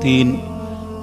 3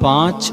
5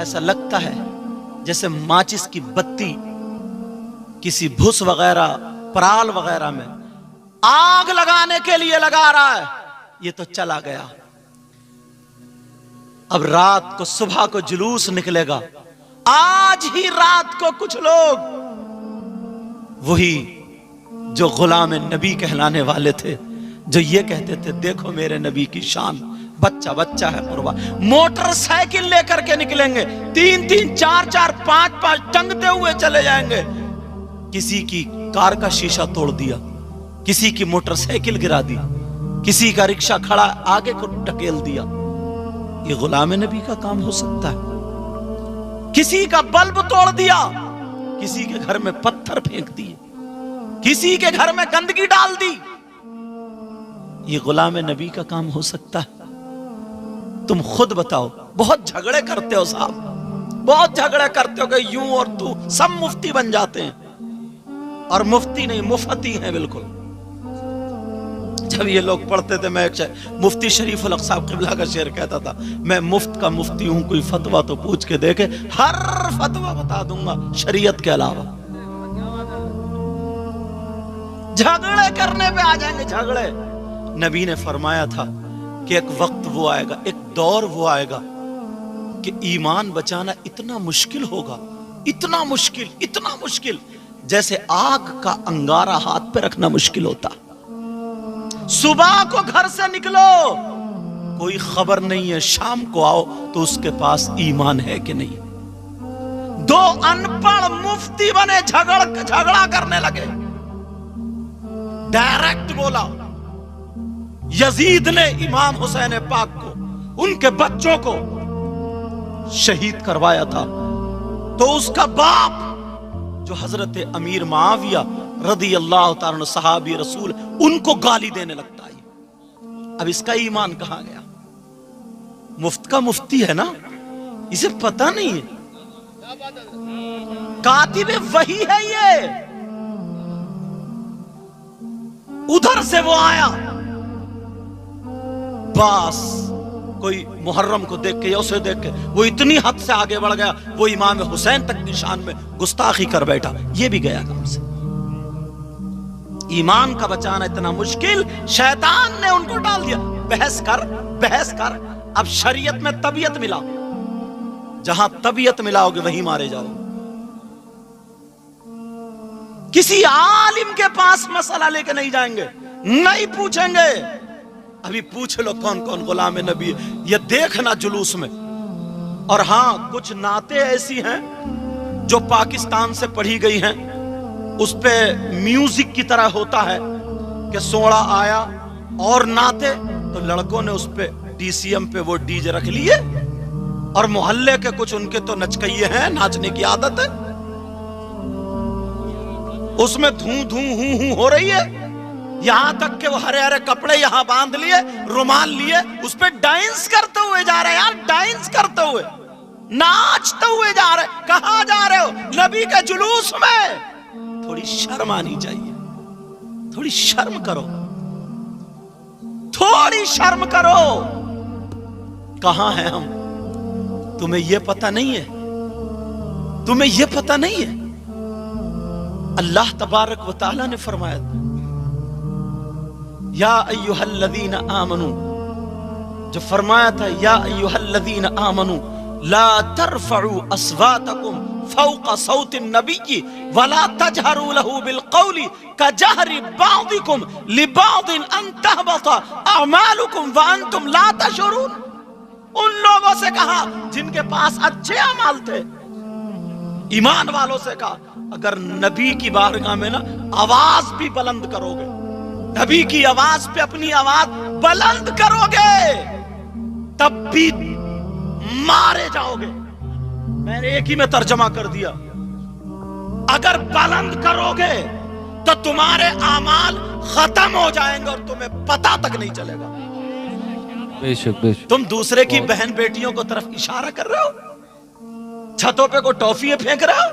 ایسا لگتا ہے جیسے ماچس کی بتی کسی بھس وغیرہ پرال وغیرہ میں آگ لگانے کے لیے لگا رہا ہے، یہ تو چلا گیا۔ اب رات کو صبح کو جلوس نکلے گا۔ آج ہی رات کو کچھ لوگ وہی جو غلام نبی کہلانے والے تھے، جو یہ کہتے تھے دیکھو میرے نبی کی شان، بچہ بچہ ہے قربا، موٹر سائیکل لے کر کے نکلیں گے، 3-3 4-4 5-5 ٹنگتے ہوئے چلے جائیں گے۔ کسی کی کار کا شیشہ توڑ دیا، کسی کی موٹر سائیکل گرا دی، کسی کا رکشہ کھڑا آگے کو ٹکیل دیا۔ یہ غلام نبی کا کام ہو سکتا ہے؟ کسی کا بلب توڑ دیا، کسی کے گھر میں پتھر پھینک دیے، کسی کے گھر میں گندگی ڈال دی، یہ غلام نبی کا کام ہو سکتا ہے؟ تم خود بتاؤ۔ بہت جھگڑے کرتے ہو صاحب، بہت جھگڑے کرتے ہو کہ یوں اور تو، سب مفتی بن جاتے ہیں، اور مفتی نہیں مفتی ہیں بالکل۔ جب یہ لوگ پڑھتے تھے، میں مفتی شریف الحق صاحب قبلہ کا شعر کہتا تھا، میں مفت کا مفتی ہوں، کوئی فتویٰ تو پوچھ کے دیکھے، ہر فتویٰ بتا دوں گا شریعت کے علاوہ۔ جھگڑے کرنے پہ آ جائیں گے، جھگڑے۔ نبی نے فرمایا تھا کہ ایک وقت وہ آئے گا، ایک دور وہ آئے گا کہ ایمان بچانا اتنا مشکل ہوگا، اتنا مشکل جیسے آگ کا انگارہ ہاتھ پہ رکھنا مشکل ہوتا۔ صبح کو گھر سے نکلو، کوئی خبر نہیں ہے، شام کو آؤ تو اس کے پاس ایمان ہے کہ نہیں۔ 2 ان پڑھ مفتی بنے، جھگڑا کرنے لگے۔ ڈائریکٹ بولا، یزید نے امام حسین پاک کو، ان کے بچوں کو شہید کروایا تھا، تو اس کا باپ جو حضرت امیر معاویہ رضی اللہ تعالیٰ عنہ صحابی رسول، ان کو گالی دینے لگتا ہے۔ اب اس کا ایمان کہاں گیا؟ مفت کا مفتی ہے نا، اسے پتہ نہیں ہے، کاتب وحی ہے یہ۔ ادھر سے وہ آیا، بس کوئی محرم کو دیکھ کے یا اسے دیکھ کے وہ اتنی حد سے آگے بڑھ گیا، وہ امام حسین تک کی شان میں گستاخی کر بیٹھا، یہ بھی گیا کام سے۔ ایمان کا بچانا اتنا مشکل، شیطان نے ان کو ڈال دیا۔ بحث کر، اب شریعت میں طبیعت ملا، جہاں طبیعت ملاؤ گے وہیں مارے جاؤ۔ کسی عالم کے پاس مسئلہ لے کے نہیں جائیں گے، نہیں پوچھیں گے۔ ابھی پوچھ لو کون کون غلام نبی ہے، یہ دیکھنا جلوس میں۔ اور ہاں، کچھ نعتیں ایسی ہیں جو پاکستان سے پڑھی گئی ہیں، اس پہ میوزک کی طرح ہوتا ہے کہ سوڑا آیا اور نعتیں، تو لڑکوں نے اس پہ ڈی سی ایم پہ وہ ڈی جے رکھ لیے، اور محلے کے کچھ ان کے تو نچکئیے ہیں، ناچنے کی عادت ہے، اس میں دھوں دھوں ہوں ہوں ہو رہی ہے، یہاں تک کہ وہ ہرے ہرے کپڑے یہاں باندھ لیے، رومال لیے، اس پہ ڈانس کرتے ہوئے جا رہے ہیں یار، ڈانس کرتے ہوئے، ناچتے ہوئے جا رہے۔ کہاں جا رہے ہو؟ نبی کے جلوس میں۔ تھوڑی شرم آنی چاہیے، تھوڑی شرم کرو، تھوڑی شرم کرو۔ کہاں ہیں ہم؟ تمہیں یہ پتہ نہیں ہے، تمہیں یہ پتہ نہیں ہے؟ اللہ تبارک و تعالیٰ نے فرمایا یا ایھا الذین آمنوا، جو فرمایا تھا یا ایھا الذین آمنوا لا ترفعوا اصواتکم فوق صوت النبی ولا تجہروا له بالقول کجہر بعضکم لبعض ان تہبط اعمالکم وانتم لا تشعرون۔ ان لوگوں سے کہا جن کے پاس اچھے اعمال تھے، ایمان والوں سے کہا اگر نبی کی بارگاہ میں نا آواز بھی بلند کرو گے، نبی کی آواز پہ اپنی آواز بلند کرو گے، تب بھی مارے جاؤ گے۔ میں نے ایک ہی میں ترجمہ کر دیا، اگر بلند کرو گے تو تمہارے اعمال ختم ہو جائیں گے اور تمہیں پتہ تک نہیں چلے گا۔ بے شک بے شک۔ تم دوسرے کی بہن بیٹیوں کو طرف اشارہ کر رہے ہو، چھتوں پہ کو ٹافی پھینک رہے ہو،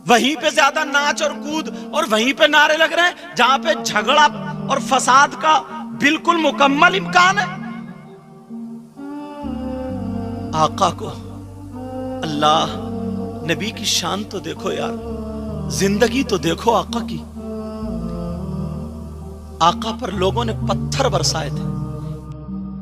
وہیں پہ زیادہ ناچ اور کود اور وہیں پہ نعرے لگ رہے ہیں جہاں پہ جھگڑا اور فساد کا بالکل مکمل امکان ہے۔ آقا کو اللہ، نبی کی شان تو دیکھو یار، زندگی تو دیکھو آقا کی. آقا پر لوگوں نے پتھر برسائے تھے.